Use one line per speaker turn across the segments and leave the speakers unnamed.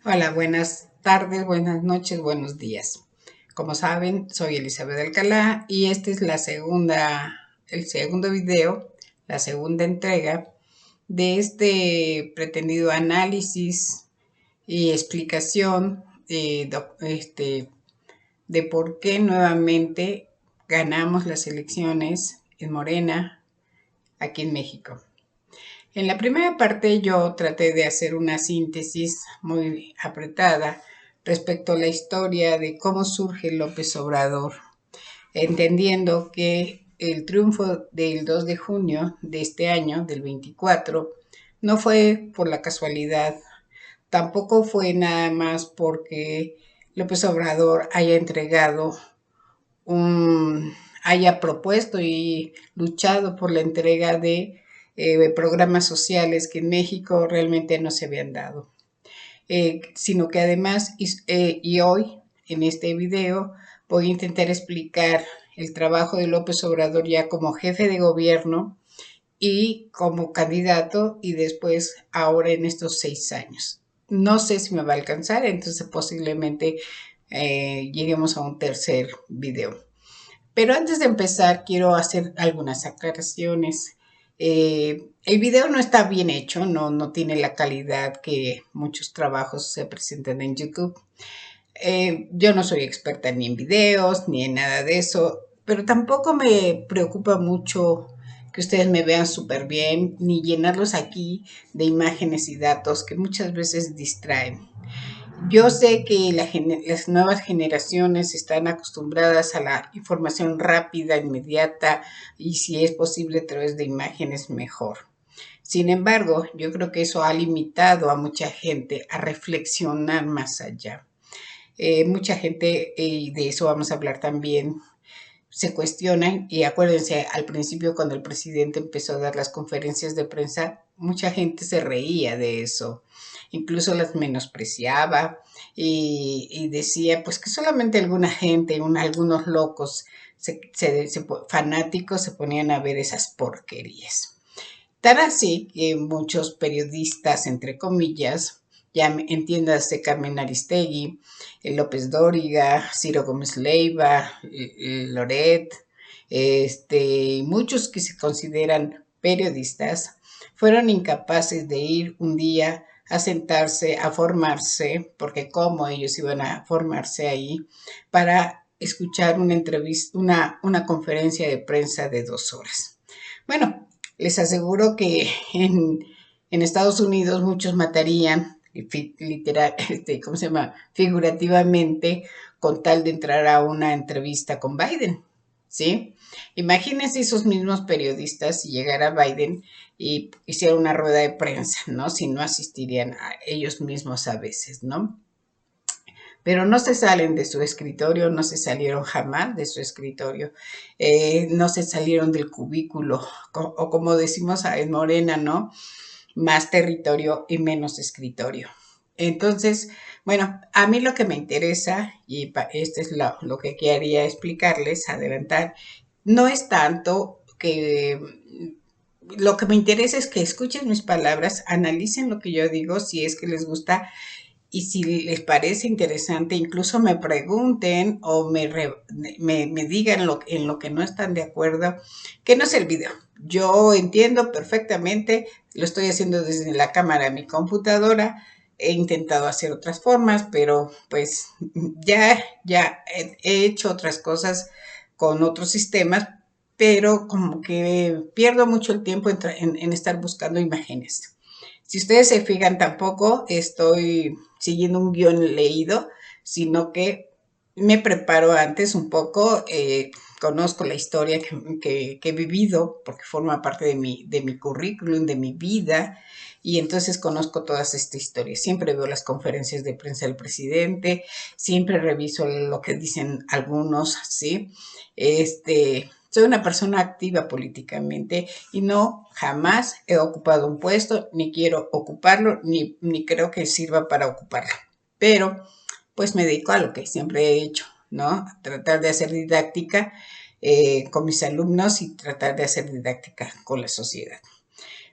Hola, buenas tardes, buenas noches, buenos días. Como saben, soy Elizabeth Alcalá y este es el segundo video, la segunda entrega de este pretendido análisis y explicación de por qué nuevamente ganamos las elecciones en Morena aquí en México. En la primera parte yo traté de hacer una síntesis muy apretada respecto a la historia de cómo surge López Obrador, entendiendo que el triunfo del 2 de junio de este año, del 24, no fue por la casualidad, tampoco fue nada más porque López Obrador haya propuesto y luchado por la entrega de programas sociales que en México realmente no se habían dado. Sino que además, y hoy en este video, voy a intentar explicar el trabajo de López Obrador ya como jefe de gobierno y como candidato y después ahora en estos 6 años. No sé si me va a alcanzar, entonces posiblemente lleguemos a un tercer video. Pero antes de empezar, quiero hacer algunas aclaraciones. El video no está bien hecho, no tiene la calidad que muchos trabajos se presentan en YouTube. Yo no soy experta ni en videos ni en nada de eso, pero tampoco me preocupa mucho que ustedes me vean súper bien, ni llenarlos aquí de imágenes y datos que muchas veces distraen. Yo sé que las nuevas generaciones están acostumbradas a la información rápida, inmediata y si es posible a través de imágenes mejor. Sin embargo, yo creo que eso ha limitado a mucha gente a reflexionar más allá. Mucha gente, y de eso vamos a hablar también, se cuestionan y acuérdense, al principio cuando el presidente empezó a dar las conferencias de prensa, mucha gente se reía de eso, incluso las menospreciaba y decía pues que solamente alguna gente, algunos locos fanáticos se ponían a ver esas porquerías. Tan así que muchos periodistas, entre comillas, ya entiéndase Carmen Aristegui, López Dóriga, Ciro Gómez Leiva, Loret, muchos que se consideran periodistas, fueron incapaces de ir un día a sentarse, a formarse, porque cómo ellos iban a formarse ahí, para escuchar una entrevista, una conferencia de prensa de 2 horas. Bueno, les aseguro que en Estados Unidos muchos matarían, literal, ¿cómo se llama? Figurativamente, con tal de entrar a una entrevista con Biden, ¿sí? Imagínense esos mismos periodistas si llegara Biden y hiciera una rueda de prensa, ¿no? Si no asistirían a ellos mismos a veces, ¿no? Pero no se salen de su escritorio, no se salieron jamás de su escritorio, no se salieron del cubículo, o como decimos en Morena, ¿no? Más territorio y menos escritorio. Entonces, bueno, a mí lo que me interesa, y este es lo que quería explicarles, adelantar, no es tanto que lo que me interesa es que escuchen mis palabras, analicen lo que yo digo, si es que les gusta y si les parece interesante, incluso me pregunten o me digan en lo que no están de acuerdo, que no es el video. Yo entiendo perfectamente, lo estoy haciendo desde la cámara de mi computadora, he intentado hacer otras formas, pero pues ya he hecho otras cosas con otros sistemas, pero como que pierdo mucho el tiempo en estar buscando imágenes. Si ustedes se fijan, tampoco estoy siguiendo un guión leído, sino que me preparo antes un poco, conozco la historia que he vivido, porque forma parte de mi currículum, de mi vida, y entonces conozco todas estas historias. Siempre veo las conferencias de prensa del presidente, siempre reviso lo que dicen algunos, ¿sí? Soy una persona activa políticamente y no jamás he ocupado un puesto, ni quiero ocuparlo, ni creo que sirva para ocuparlo. Pero pues me dedico a lo que siempre he hecho, ¿no? Tratar de hacer didáctica con mis alumnos y tratar de hacer didáctica con la sociedad.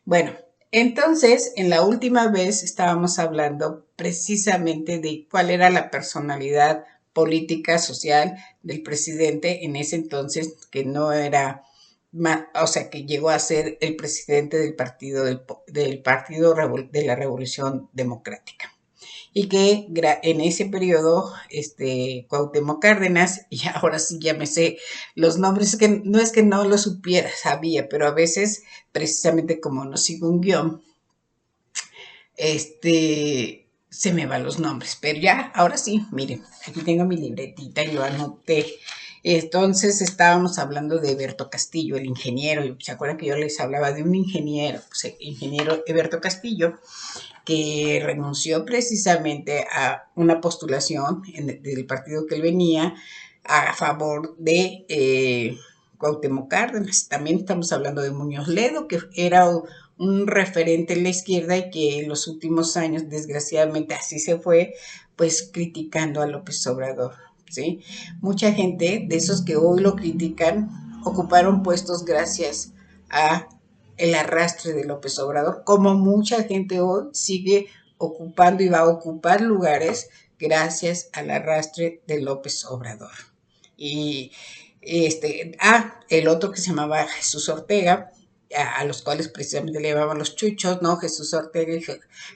Bueno, Entonces, en la última vez estábamos hablando precisamente de cuál era la personalidad política, social del presidente en ese entonces, que no era más, o sea, que llegó a ser el presidente del partido, del partido de la Revolución Democrática. Y que en ese periodo, Cuauhtémoc Cárdenas, y ahora sí ya me sé los nombres, que no es que no lo supiera, sabía, pero a veces, precisamente como no sigo un guión, se me van los nombres, pero ya, ahora sí, miren, aquí tengo mi libretita y lo anoté. Entonces estábamos hablando de Eberto Castillo, el ingeniero, y se acuerdan que yo les hablaba de un ingeniero, pues el ingeniero Eberto Castillo, que renunció precisamente a una postulación del partido que él venía a favor de Cuauhtémoc Cárdenas. También estamos hablando de Muñoz Ledo, que era un referente en la izquierda y que en los últimos años, desgraciadamente, así se fue, pues criticando a López Obrador, ¿sí? Mucha gente de esos que hoy lo critican ocuparon puestos gracias a el arrastre de López Obrador, como mucha gente hoy sigue ocupando y va a ocupar lugares gracias al arrastre de López Obrador. Y el otro que se llamaba Jesús Ortega, a los cuales precisamente le llamaban los chuchos, ¿no? Jesús Ortega y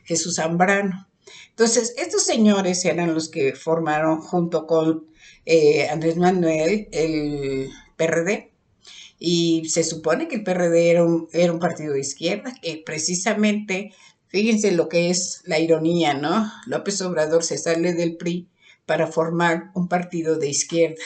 Jesús Zambrano. Entonces, estos señores eran los que formaron junto con Andrés Manuel el PRD, y se supone que el PRD era un partido de izquierda, que precisamente, fíjense lo que es la ironía, ¿no? López Obrador se sale del PRI para formar un partido de izquierda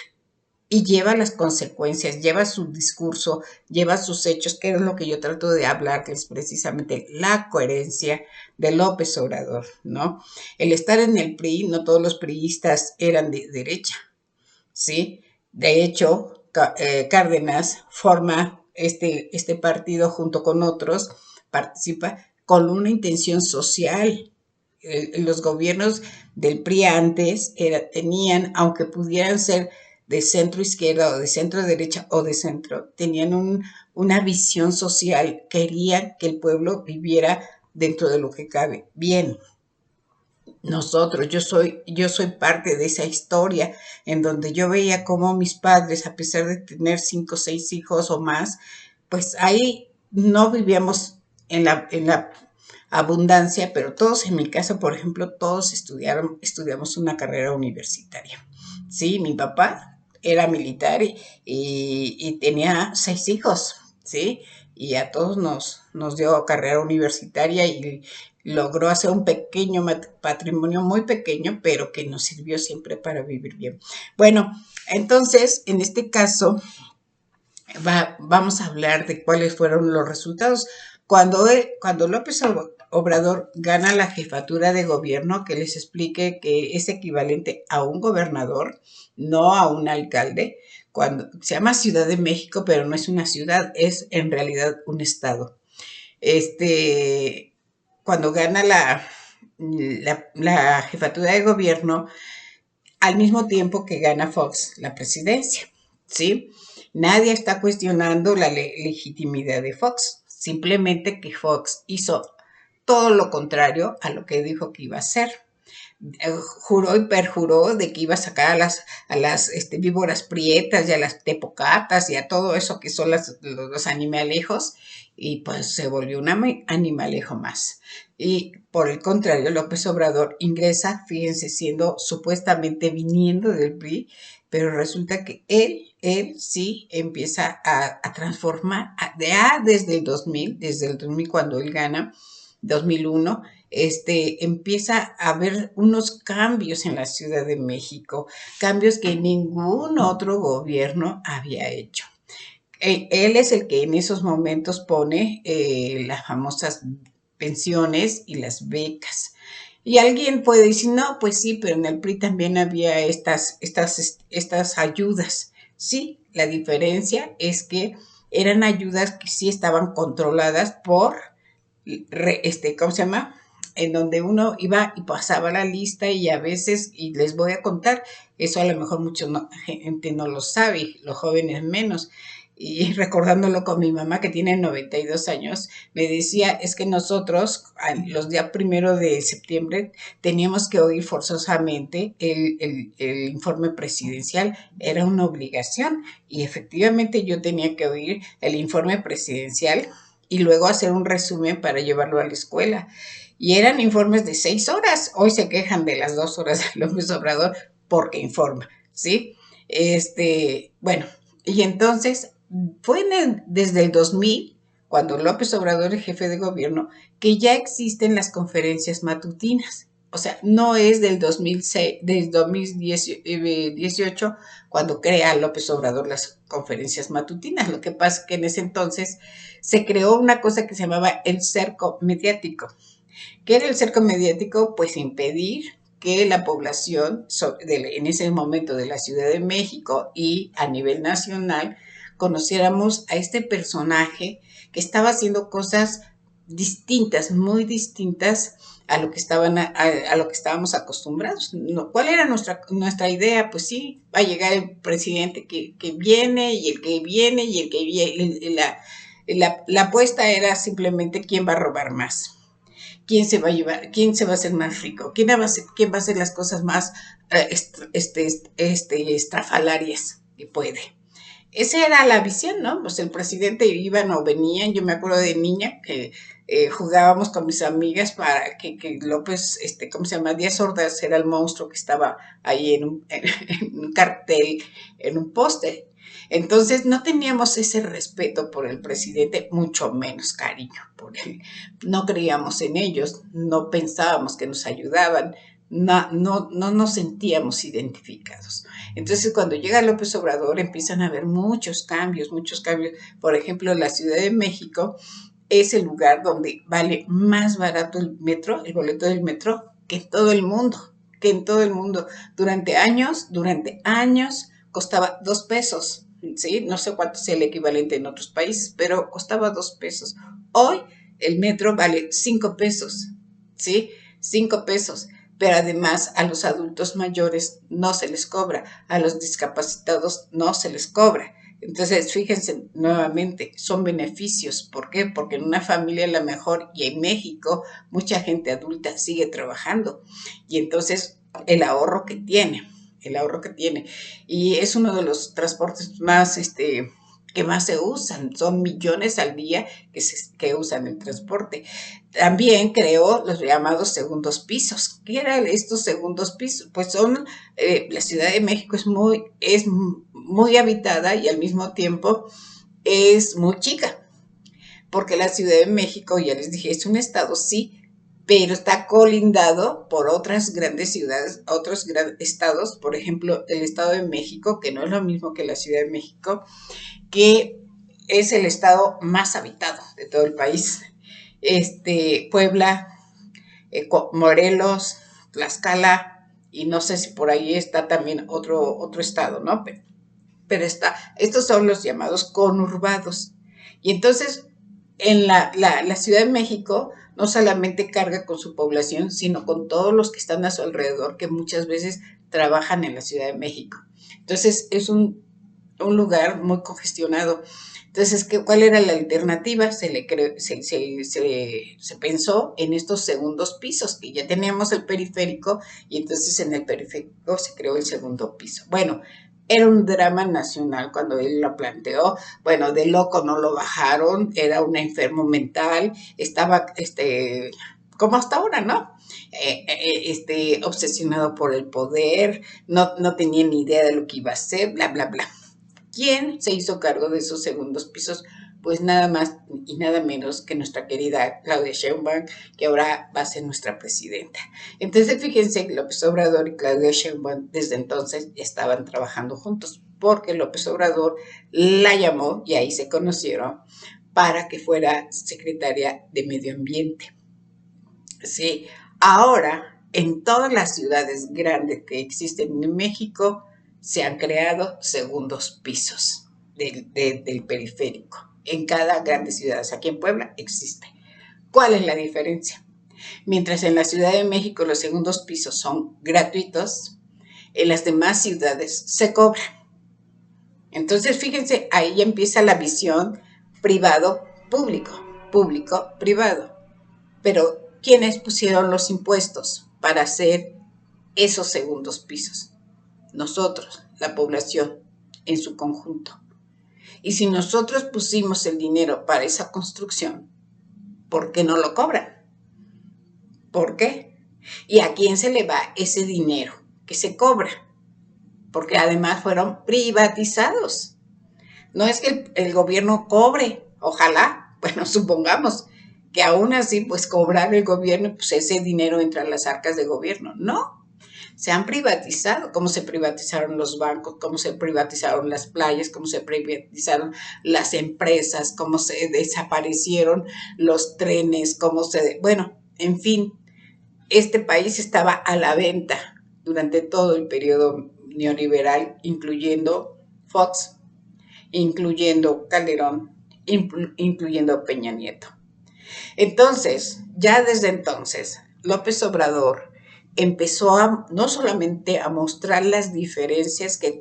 y lleva las consecuencias, lleva su discurso, lleva sus hechos, que es lo que yo trato de hablarles precisamente, la coherencia de López Obrador, ¿no? El estar en el PRI, no todos los priistas eran de derecha, ¿sí? De hecho, Cárdenas forma este partido junto con otros, participa con una intención social. Los gobiernos del PRI antes tenían, aunque pudieran ser de centro izquierda o de centro derecha o de centro, tenían una visión social, querían que el pueblo viviera dentro de lo que cabe bien. Nosotros, yo soy parte de esa historia en donde yo veía cómo mis padres, a pesar de tener 5 o 6 hijos o más, pues ahí no vivíamos en la abundancia, pero todos en mi casa, por ejemplo, todos estudiamos una carrera universitaria. Sí, mi papá era militar y tenía 6 hijos, ¿sí? Y a todos nos dio carrera universitaria y logró hacer un pequeño patrimonio, muy pequeño, pero que nos sirvió siempre para vivir bien. Bueno, entonces, en este caso, vamos a hablar de cuáles fueron los resultados. Cuando López Obrador gana la jefatura de gobierno, que les explique que es equivalente a un gobernador, no a un alcalde, cuando se llama Ciudad de México, pero no es una ciudad, es en realidad un estado. Cuando gana la jefatura de gobierno, al mismo tiempo que gana Fox la presidencia, ¿sí? Nadie está cuestionando la legitimidad de Fox, simplemente que Fox hizo todo lo contrario a lo que dijo que iba a hacer. Juró y perjuró de que iba a sacar a las víboras prietas y a las tepocatas y a todo eso que son los animalejos, y pues se volvió un animalejo más. Y por el contrario, López Obrador ingresa, fíjense, siendo supuestamente viniendo del PRI, pero resulta que él sí empieza a transformar desde el 2000 cuando él gana, 2001, empieza a haber unos cambios en la Ciudad de México, cambios que ningún otro gobierno había hecho. Él es el que en esos momentos pone las famosas pensiones y las becas. Y alguien puede decir, no, pues sí, pero en el PRI también había estas ayudas. Sí, la diferencia es que eran ayudas que sí estaban controladas por ¿cómo se llama? En donde uno iba y pasaba la lista, y a veces, y les voy a contar, eso a lo mejor mucha gente no lo sabe, los jóvenes menos, y recordándolo con mi mamá que tiene 92 años, me decía, es que nosotros los días 1 de septiembre teníamos que oír forzosamente el informe presidencial, era una obligación y efectivamente yo tenía que oír el informe presidencial y luego hacer un resumen para llevarlo a la escuela. Y eran informes de 6 horas. Hoy se quejan de las 2 horas de López Obrador porque informa, ¿sí? Bueno, y entonces fue desde el 2000, cuando López Obrador es jefe de gobierno, que ya existen las conferencias matutinas. O sea, no es del 2006, del 2018, cuando crea López Obrador las conferencias matutinas. Lo que pasa es que en ese entonces se creó una cosa que se llamaba el cerco mediático. ¿Qué era el cerco mediático? Pues impedir que la población en ese momento de la Ciudad de México y a nivel nacional conociéramos a este personaje que estaba haciendo cosas distintas, muy distintas a lo que lo que estábamos acostumbrados. ¿Cuál era nuestra idea? Pues sí, va a llegar el presidente que viene y el que viene y el que viene. La apuesta era simplemente quién va a robar más, quién se va a llevar, quién se va a hacer más rico, quién va a hacer las cosas más estrafalarias que puede. Esa era la visión, ¿no? Pues el presidente iban o venían, yo me acuerdo de niña que jugábamos con mis amigas para que López, ¿cómo se llama? Díaz Ordaz era el monstruo que estaba ahí en un cartel, en un póster. Entonces no teníamos ese respeto por el presidente, mucho menos cariño por él. No creíamos en ellos, no pensábamos que nos ayudaban, no nos sentíamos identificados. Entonces, cuando llega López Obrador, empiezan a haber muchos cambios, muchos cambios. Por ejemplo, la Ciudad de México es el lugar donde vale más barato el metro, el boleto del metro, que en todo el mundo, que en todo el mundo. Durante años costaba 2 pesos, ¿sí? No sé cuánto sea el equivalente en otros países, pero costaba 2 pesos. Hoy el metro vale 5 pesos, ¿sí? 5 pesos. Pero además a los adultos mayores no se les cobra, a los discapacitados no se les cobra. Entonces, fíjense nuevamente, son beneficios. ¿Por qué? Porque en una familia a lo mejor y en México mucha gente adulta sigue trabajando y entonces el ahorro que tiene. Y es uno de los transportes más, que más se usan, son millones al día que usan el transporte. También creó los llamados segundos pisos. ¿Qué eran estos segundos pisos? Pues la Ciudad de México es muy habitada y al mismo tiempo es muy chica, porque la Ciudad de México, ya les dije, es un estado, sí, pero está colindado por otras grandes ciudades, otros estados, por ejemplo, el Estado de México, que no es lo mismo que la Ciudad de México, que es el estado más habitado de todo el país. Puebla, Morelos, Tlaxcala, y no sé si por ahí está también otro estado, ¿no? Pero estos son los llamados conurbados. Y entonces, en la Ciudad de México no solamente carga con su población, sino con todos los que están a su alrededor, que muchas veces trabajan en la Ciudad de México. Entonces, es un lugar muy congestionado. Entonces, ¿cuál era la alternativa? Se pensó en estos segundos pisos, que ya teníamos el periférico, y entonces en el periférico se creó el segundo piso. Bueno, era un drama nacional cuando él lo planteó. Bueno, de loco no lo bajaron, era un enfermo mental, estaba, como hasta ahora, ¿no? Obsesionado por el poder, no tenía ni idea de lo que iba a hacer, bla, bla, bla. ¿Quién se hizo cargo de esos segundos pisos? Pues nada más y nada menos que nuestra querida Claudia Sheinbaum, que ahora va a ser nuestra presidenta. Entonces, fíjense, López Obrador y Claudia Sheinbaum desde entonces ya estaban trabajando juntos, porque López Obrador la llamó, y ahí se conocieron, para que fuera secretaria de Medio Ambiente. Sí, ahora en todas las ciudades grandes que existen en México se han creado segundos pisos del periférico. En cada grande ciudad, aquí en Puebla existe. ¿Cuál es la diferencia? Mientras en la Ciudad de México los segundos pisos son gratuitos, en las demás ciudades se cobran. Entonces, fíjense, ahí ya empieza la visión privado-público, público-privado. Pero, ¿quiénes pusieron los impuestos para hacer esos segundos pisos? Nosotros, la población, en su conjunto. Y si nosotros pusimos el dinero para esa construcción, ¿por qué no lo cobran? ¿Por qué? ¿Y a quién se le va ese dinero que se cobra? Porque además fueron privatizados. No es que el gobierno cobre, ojalá, bueno, supongamos que aún así, pues cobrar el gobierno, pues ese dinero entra a las arcas del gobierno. No, se han privatizado, como se privatizaron los bancos, como se privatizaron las playas, como se privatizaron las empresas, como se desaparecieron los trenes, bueno, en fin, este país estaba a la venta durante todo el periodo neoliberal, incluyendo Fox, incluyendo Calderón, incluyendo Peña Nieto. Entonces, ya desde entonces, López Obrador empezó no solamente a mostrar las diferencias que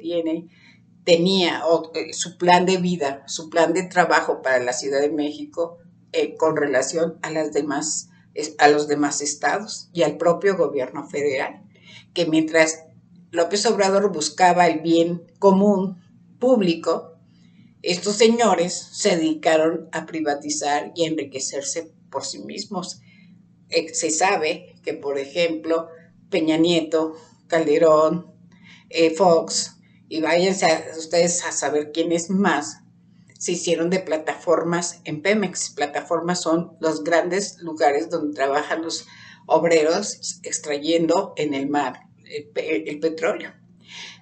tenía su plan de vida, su plan de trabajo para la Ciudad de México con relación a los demás estados y al propio gobierno federal, que mientras López Obrador buscaba el bien común público, estos señores se dedicaron a privatizar y a enriquecerse por sí mismos. Se sabe que, por ejemplo, Peña Nieto, Calderón, Fox, y váyanse ustedes a saber quién es más, se hicieron de plataformas en Pemex. Plataformas son los grandes lugares donde trabajan los obreros extrayendo en el mar el petróleo.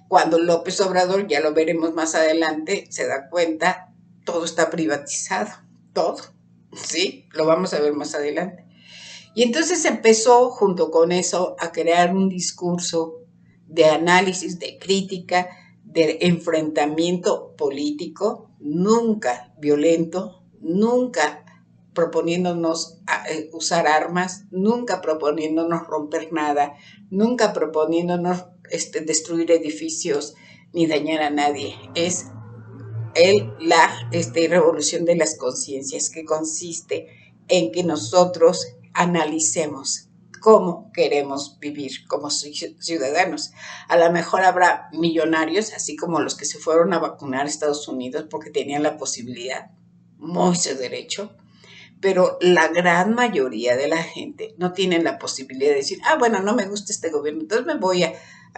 Cuando López Obrador, ya lo veremos más adelante, se da cuenta, todo está privatizado, todo, ¿sí? Lo vamos a ver más adelante. Y entonces empezó, junto con eso, a crear un discurso de análisis, de crítica, de enfrentamiento político, nunca violento, nunca proponiéndonos usar armas, nunca proponiéndonos romper nada, nunca proponiéndonos destruir edificios ni dañar a nadie. Es la revolución de las conciencias, que consiste en que nosotros analicemos cómo queremos vivir como ciudadanos. A lo mejor habrá millonarios, así como los que se fueron a vacunar a Estados Unidos porque tenían la posibilidad, muy su derecho, pero la gran mayoría de la gente no tienen la posibilidad de decir, bueno, no me gusta este gobierno, entonces me voy a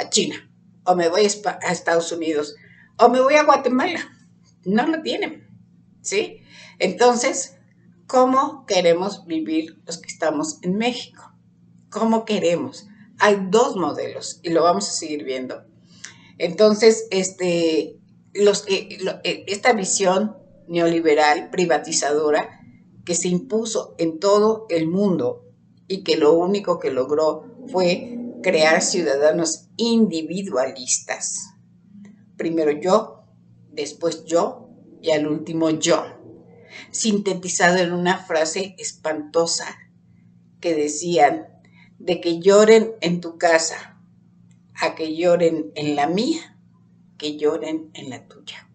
China, o me voy a Estados Unidos, o me voy a Guatemala. No lo tienen, ¿sí? Entonces, ¿cómo queremos vivir los que estamos en México? ¿Cómo queremos? Hay dos modelos y lo vamos a seguir viendo. Entonces, esta visión neoliberal, privatizadora, que se impuso en todo el mundo y que lo único que logró fue crear ciudadanos individualistas. Primero yo, después yo y al último yo. Sintetizado en una frase espantosa que decían, de que lloren en tu casa a que lloren en la mía, que lloren en la tuya.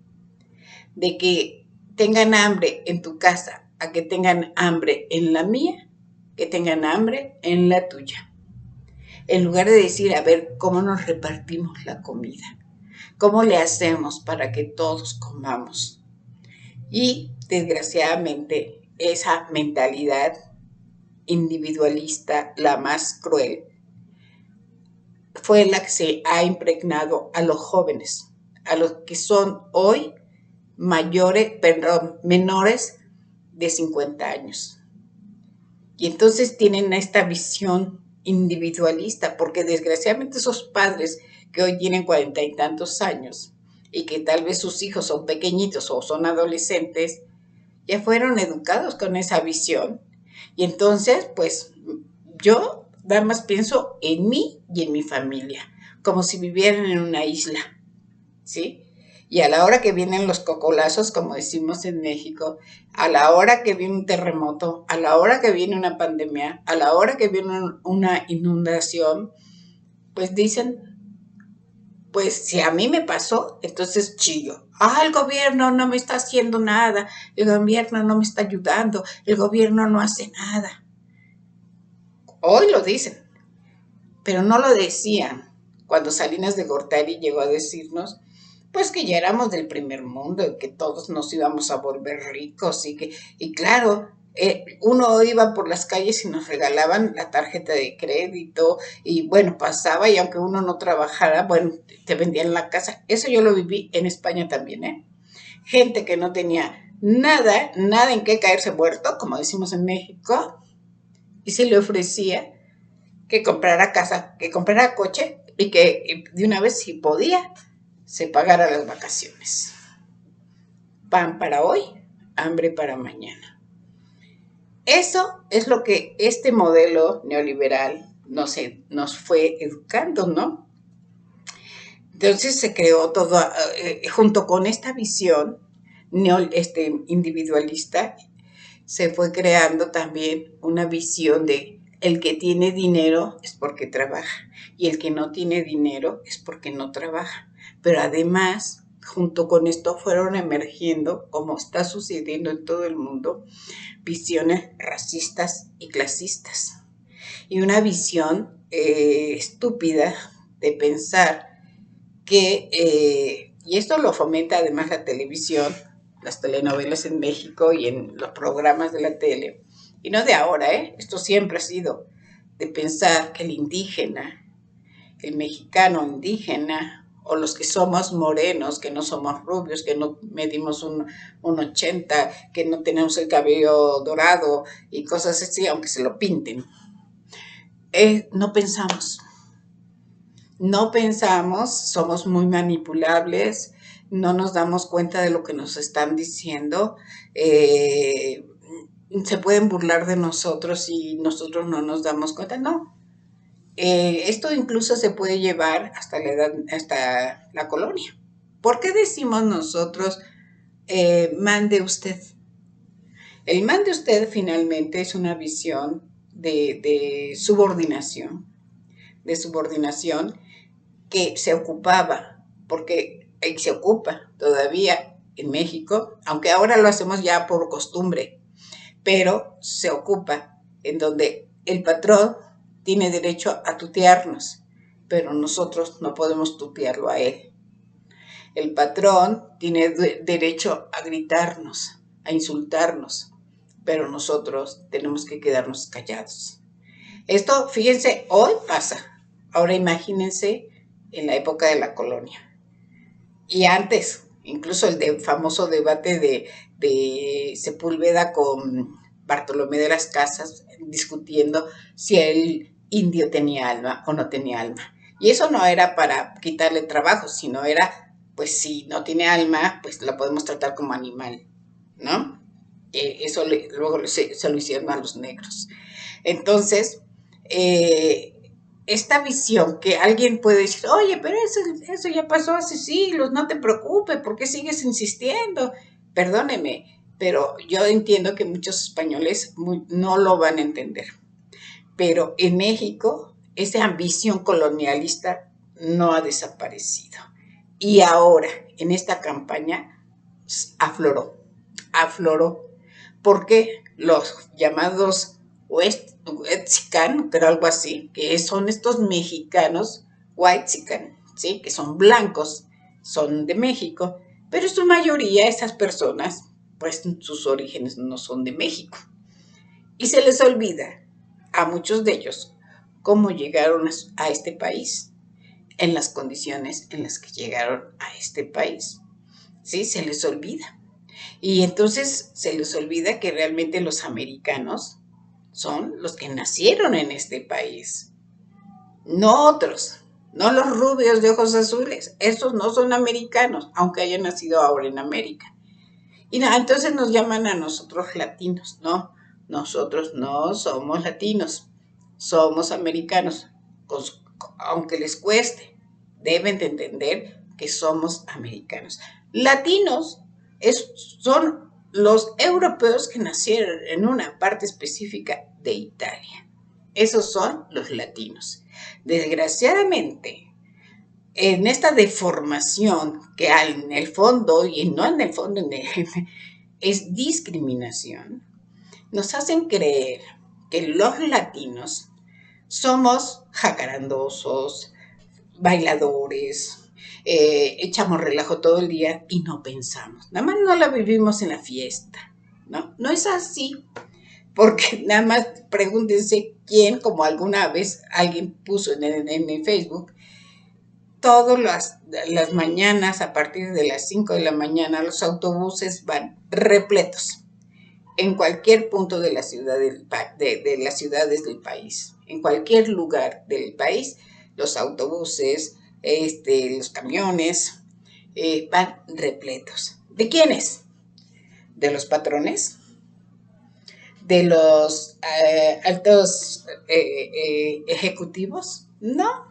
De que tengan hambre en tu casa a que tengan hambre en la mía, que tengan hambre en la tuya. En lugar de decir, a ver, ¿cómo nos repartimos la comida? ¿Cómo le hacemos para que todos comamos? Y desgraciadamente esa mentalidad individualista, la más cruel, fue la que se ha impregnado a los jóvenes, a los que son hoy menores de 50 años. Y entonces tienen esta visión individualista, porque desgraciadamente esos padres que hoy tienen 40 y tantos años y que tal vez sus hijos son pequeñitos o son adolescentes, ya fueron educados con esa visión. Y entonces, pues, yo nada más pienso en mí y en mi familia, como si vivieran en una isla, ¿sí? Y a la hora que vienen los cocolazos, como decimos en México, a la hora que viene un terremoto, a la hora que viene una pandemia, a la hora que viene una inundación, pues dicen, Pues si a mí me pasó, entonces chillo. Ah, el gobierno no me está haciendo nada, el gobierno no me está ayudando, el gobierno no hace nada. Hoy lo dicen, pero no lo decían cuando Salinas de Gortari llegó a decirnos pues que ya éramos del primer mundo y que todos nos íbamos a volver ricos y claro, uno iba por las calles y nos regalaban la tarjeta de crédito y bueno, pasaba y aunque uno no trabajara, bueno, te vendían la casa. Eso yo lo viví en España también, ¿eh? Gente que no tenía nada, nada en qué caerse muerto, como decimos en México, y se le ofrecía que comprara casa, que comprara coche y que de una vez si podía se pagara las vacaciones. Pan para hoy, hambre para mañana. Eso es lo que este modelo neoliberal nos fue educando, ¿no? Entonces se creó todo, junto con esta visión individualista, se fue creando también una visión de el que tiene dinero es porque trabaja y el que no tiene dinero es porque no trabaja. Pero además, junto con esto fueron emergiendo, como está sucediendo en todo el mundo, visiones racistas y clasistas. Y una visión estúpida de pensar y esto lo fomenta además la televisión, las telenovelas en México y en los programas de la tele, y no de ahora, esto siempre ha sido de pensar que el indígena, el mexicano indígena, o los que somos morenos, que no somos rubios, que no medimos un 80, que no tenemos el cabello dorado y cosas así, aunque se lo pinten, no pensamos. No pensamos, somos muy manipulables, no nos damos cuenta de lo que nos están diciendo, se pueden burlar de nosotros y nosotros no nos damos cuenta, no. Esto incluso se puede llevar hasta la colonia. ¿Por qué decimos nosotros mande usted? El mande usted finalmente es una visión de subordinación, que se ocupaba, porque se ocupa todavía en México, aunque ahora lo hacemos ya por costumbre, pero se ocupa en donde el patrón tiene derecho a tutearnos, pero nosotros no podemos tutearlo a él. El patrón tiene derecho a gritarnos, a insultarnos, pero nosotros tenemos que quedarnos callados. Esto, fíjense, hoy pasa. Ahora imagínense en la época de la colonia. Y antes, incluso el famoso debate de Sepúlveda con Bartolomé de las Casas, discutiendo si el indio tenía alma o no tenía alma. Y eso no era para quitarle trabajo, sino era, pues si no tiene alma, pues la podemos tratar como animal, ¿no? Eso luego se lo hicieron a los negros. Entonces, esta visión que alguien puede decir, oye, pero eso ya pasó hace siglos, no te preocupes, ¿por qué sigues insistiendo? Perdóneme, pero yo entiendo que muchos españoles no lo van a entender. Pero en México, esa ambición colonialista no ha desaparecido. Y ahora, en esta campaña, afloró, porque los llamados Huetzican, pero algo así, que son estos mexicanos, Huaytzican, ¿sí? Que son blancos, son de México, pero en su mayoría esas personas, pues sus orígenes no son de México. Y se les olvida a muchos de ellos cómo llegaron a este país, en las condiciones en las que llegaron a este país. ¿Sí? Se les olvida. Y entonces se les olvida que realmente los americanos son los que nacieron en este país, no otros, no los rubios de ojos azules, esos no son americanos, aunque hayan nacido ahora en América. Y entonces nos llaman a nosotros latinos, no, nosotros no somos latinos, somos americanos, aunque les cueste, deben de entender que somos americanos. Latinos son los europeos que nacieron en una parte específica de Italia. Esos son los latinos. Desgraciadamente, en esta deformación que hay en el fondo, y no en el fondo, es discriminación, nos hacen creer que los latinos somos jacarandosos, bailadores, echamos relajo todo el día y no pensamos. Nada más no la vivimos en la fiesta, ¿no? No es así, porque nada más pregúntense quién, como alguna vez alguien puso en mi Facebook, todas las mañanas, a partir de las 5 de la mañana, los autobuses van repletos en cualquier punto de la ciudad de las ciudades del país, en cualquier lugar del país, los autobuses, los camiones van repletos. ¿De quiénes? ¿De los patrones? ¿De los altos ejecutivos? No,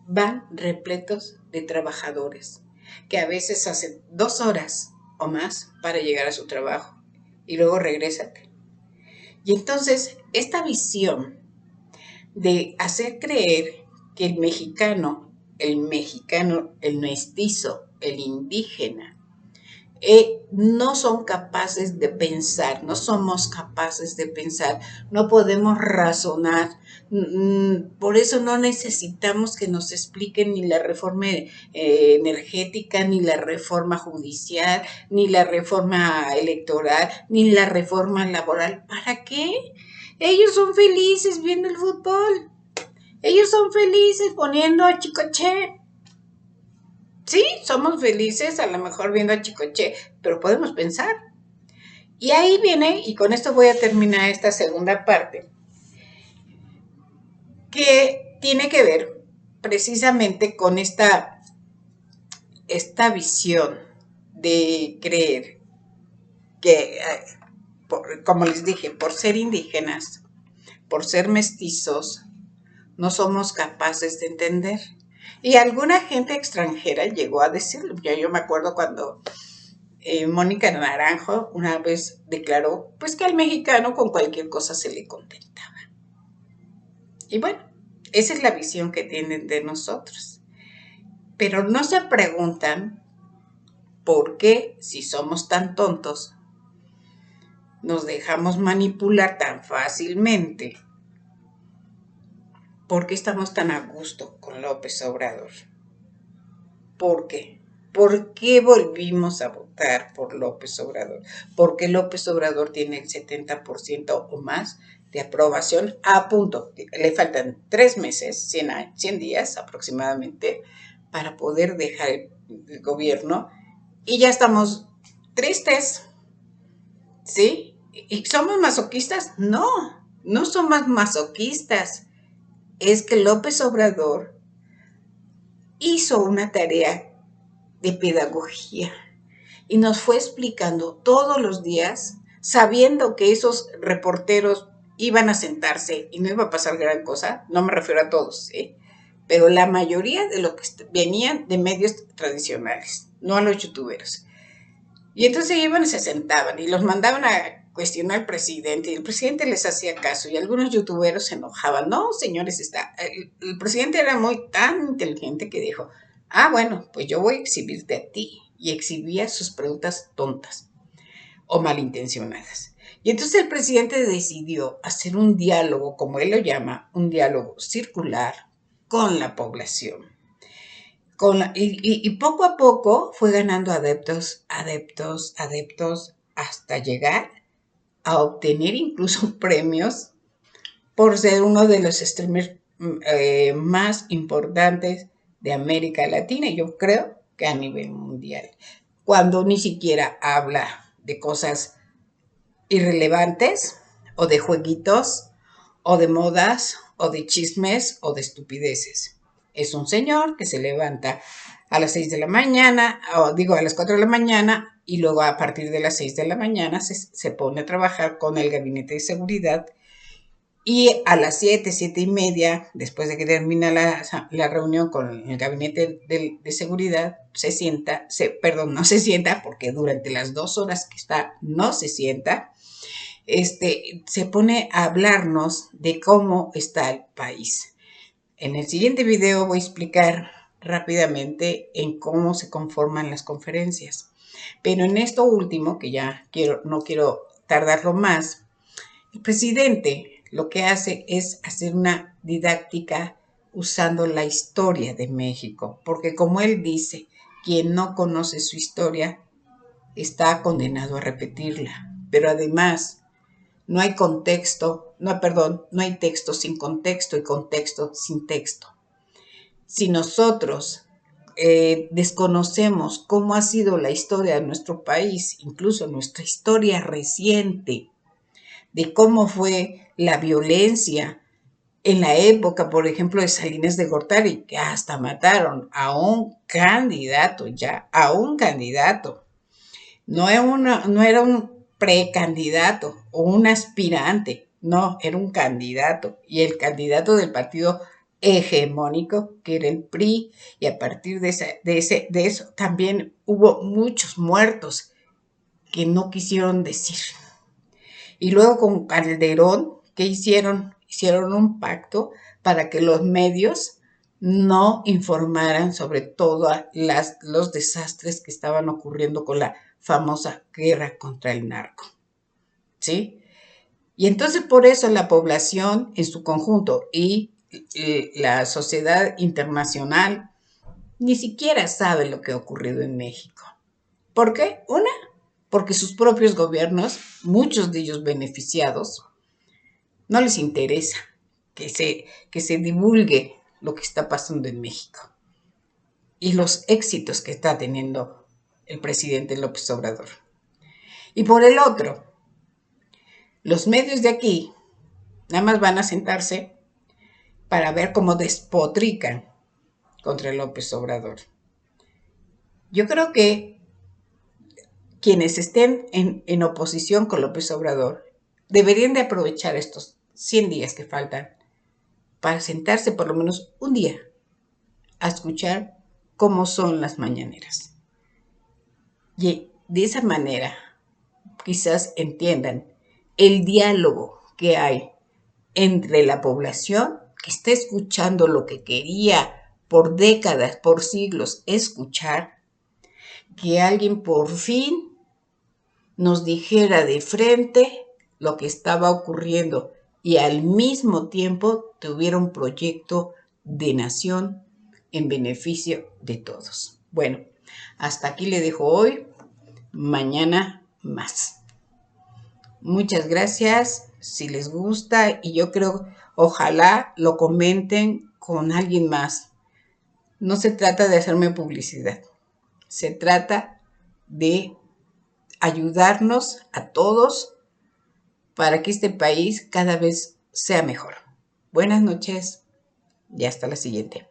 van repletos de trabajadores que a veces hacen 2 horas o más para llegar a su trabajo y luego regrésate. Y entonces esta visión de hacer creer que el mexicano, el mestizo, el indígena, no son capaces de pensar, no somos capaces de pensar, no podemos razonar. Por eso no necesitamos que nos expliquen ni la reforma energética, ni la reforma judicial, ni la reforma electoral, ni la reforma laboral. ¿Para qué? Ellos son felices viendo el fútbol. Ellos son felices poniendo a Chicoche. Sí, somos felices a lo mejor viendo a Chicoche, pero podemos pensar. Y ahí viene, y con esto voy a terminar esta segunda parte, que tiene que ver precisamente con esta visión de creer que, como les dije, por ser indígenas, por ser mestizos, no somos capaces de entender. Y alguna gente extranjera llegó a decirlo. Yo me acuerdo cuando Mónica Naranjo una vez declaró pues que al mexicano con cualquier cosa se le contentaba. Y bueno, esa es la visión que tienen de nosotros. Pero no se preguntan por qué, si somos tan tontos, nos dejamos manipular tan fácilmente. ¿Por qué estamos tan a gusto con López Obrador? ¿Por qué? ¿Por qué volvimos a votar por López Obrador? Porque López Obrador tiene el 70% o más de aprobación a punto. Le faltan 3 meses, 100 días aproximadamente, para poder dejar el gobierno. Y ya estamos tristes, ¿sí? ¿Y somos masoquistas? No, no somos masoquistas. Es que López Obrador hizo una tarea de pedagogía y nos fue explicando todos los días, sabiendo que esos reporteros iban a sentarse y no iba a pasar gran cosa, no me refiero a todos, pero la mayoría de los que venían de medios tradicionales, no a los youtuberos. Y entonces iban y se sentaban y los mandaban a cuestionar al presidente y el presidente les hacía caso y algunos youtuberos se enojaban. No, señores, el presidente era muy tan inteligente que dijo, bueno, pues yo voy a exhibirte a ti. Y exhibía sus preguntas tontas o malintencionadas. Y entonces el presidente decidió hacer un diálogo, como él lo llama, un diálogo circular con la población. Y poco a poco fue ganando adeptos, hasta llegar a obtener incluso premios por ser uno de los streamers más importantes de América Latina, y yo creo que a nivel mundial, cuando ni siquiera habla de cosas irrelevantes o de jueguitos o de modas o de chismes o de estupideces. Es un señor que se levanta a las 6 de la mañana, o digo a las 4 de la mañana, y luego a partir de las 6 de la mañana se pone a trabajar con el gabinete de seguridad. Y a las 7, 7:30, después de que termina la reunión con el gabinete de seguridad, no se sienta, porque durante las 2 horas que está no se sienta, se pone a hablarnos de cómo está el país. En el siguiente video voy a explicar rápidamente en cómo se conforman las conferencias. Pero en esto último, que ya no quiero tardarlo más, el presidente lo que hace es hacer una didáctica usando la historia de México, porque como él dice, quien no conoce su historia está condenado a repetirla. Pero además, no hay contexto, no, perdón, no hay texto sin contexto y contexto sin texto. Si nosotros desconocemos cómo ha sido la historia de nuestro país, incluso nuestra historia reciente, de cómo fue la violencia en la época, por ejemplo, de Salinas de Gortari, que hasta mataron a un candidato, no era un precandidato o un aspirante, no, era un candidato. Y el candidato del partido hegemónico, que era el PRI, y a partir de eso también hubo muchos muertos que no quisieron decir. Y luego con Calderón, ¿qué hicieron? Hicieron un pacto para que los medios no informaran sobre todos los desastres que estaban ocurriendo con la famosa guerra contra el narco. ¿Sí? Y entonces por eso la población en su conjunto y la sociedad internacional ni siquiera sabe lo que ha ocurrido en México. ¿Por qué? Porque sus propios gobiernos, muchos de ellos beneficiados, no les interesa que se divulgue lo que está pasando en México y los éxitos que está teniendo el presidente López Obrador. Y por el otro, los medios de aquí nada más van a sentarse para ver cómo despotrican contra López Obrador. Yo creo que quienes estén en oposición con López Obrador deberían de aprovechar estos 100 días que faltan para sentarse por lo menos un día a escuchar cómo son las mañaneras. Y de esa manera quizás entiendan el diálogo que hay entre la población que está escuchando lo que quería por décadas, por siglos escuchar, que alguien por fin nos dijera de frente lo que estaba ocurriendo y al mismo tiempo tuviera un proyecto de nación en beneficio de todos. Bueno, hasta aquí le dejo hoy, mañana más. Muchas gracias, si les gusta, y yo creo, ojalá lo comenten con alguien más. No se trata de hacerme publicidad, se trata de ayudarnos a todos para que este país cada vez sea mejor. Buenas noches y hasta la siguiente.